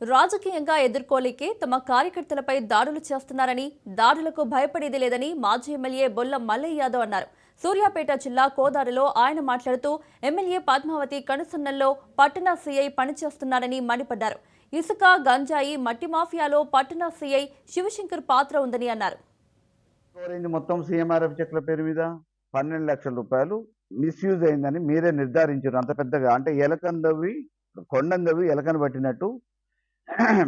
రాజకీయంగా ఎదుర్కోలేకే తమ కార్యకర్తలపై దాడులు చేస్తున్నారని, దాడులకు భయపడేది లేదని మాజీ ఎమ్మెల్యే బొల్ల మల్లయ్య యాదవ్ అన్నారు. సూర్యాపేట జిల్లా కోదాడలో ఆయన మాట్లాడుతూ ఎమ్మెల్యే పద్మావతి కనుసన్నల్లో పట్టణ సీఐ పనిచేస్తున్నారని మండిపడ్డారు. ఇసుక, గంజాయి, మట్టి మాఫియాలో పట్టణ సీఐ శివశంకర్ పాత్ర ఉందని అన్నారు. మొత్తం సీఎంఆర్ఎఫ్ చెక్ల పేరు మీద 12 లక్షల రూపాయలు మిస్యూజ్ అయిందని మీరే నిర్ధారించారు. అంత పెద్దగా అంటే ఎలకందవి కొండందవి ఎలకను పట్టినట్టు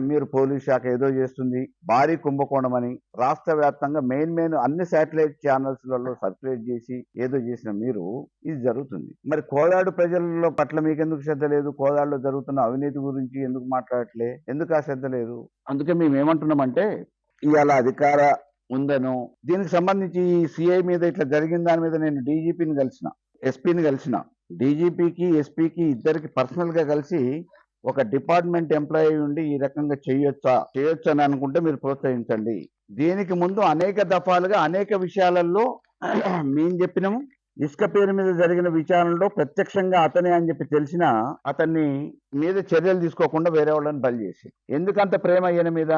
మీరు పోలీస్ శాఖ ఏదో చేస్తుంది, భారీ కుంభకోణం అని రాష్ట్ర వ్యాప్తంగా మెయిన్ అన్ని శాటిలైట్ ఛానల్స్లలో సర్క్యులేట్ చేసి ఏదో చేసిన మీరు ఇది జరుగుతుంది. మరి కోదాడు ప్రజల పట్ల మీకెందుకు శ్రద్ధ లేదు? కోదాడులో జరుగుతున్న అవినీతి గురించి ఎందుకు మాట్లాడట్లే? ఎందుకు ఆ శ్రద్ధ లేదు? అందుకే మేము ఏమంటున్నామంటే ఇవాళ అధికార ఉందనో దీనికి సంబంధించి సిఐ మీద ఇట్లా జరిగిన దాని మీద నేను డీజీపీని కలిసిన, ఎస్పీని కలిసిన. డీజీపీకి ఎస్పీకి ఇద్దరికి పర్సనల్ గా కలిసి ఒక డిపార్ట్మెంట్ ఎంప్లాయీ ఉండి ఈ రకంగా చేయొచ్చు అని అనుకుంటే మీరు ప్రోత్సహించండి. దీనికి ముందు అనేక దఫాలుగా అనేక విషయాలలో మేము చెప్పినాము. ఇసుక పేరు మీద జరిగిన విచారణలో ప్రత్యక్షంగా అతనే అని చెప్పి తెలిసినా అతన్ని మీద చర్యలు తీసుకోకుండా వేరే వాళ్ళని బలి చేసి, ఎందుకంత ప్రేమ ఈయన మీద?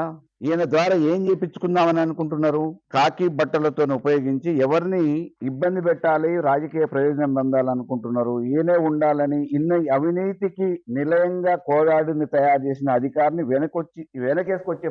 ఈయన ద్వారా ఏం చేపించుకుందామని అనుకుంటున్నారు? కాకి బట్టలతో ఉపయోగించి ఎవరిని ఇబ్బంది పెట్టాలి, రాజకీయ ప్రయోజనం పొందాలనుకుంటున్నారు. ఈయనే ఉండాలని ఇన్న అవినీతికి నిలయంగా కోదాడుని తయారు చేసిన అధికారిని వెనకేసుకొచ్చే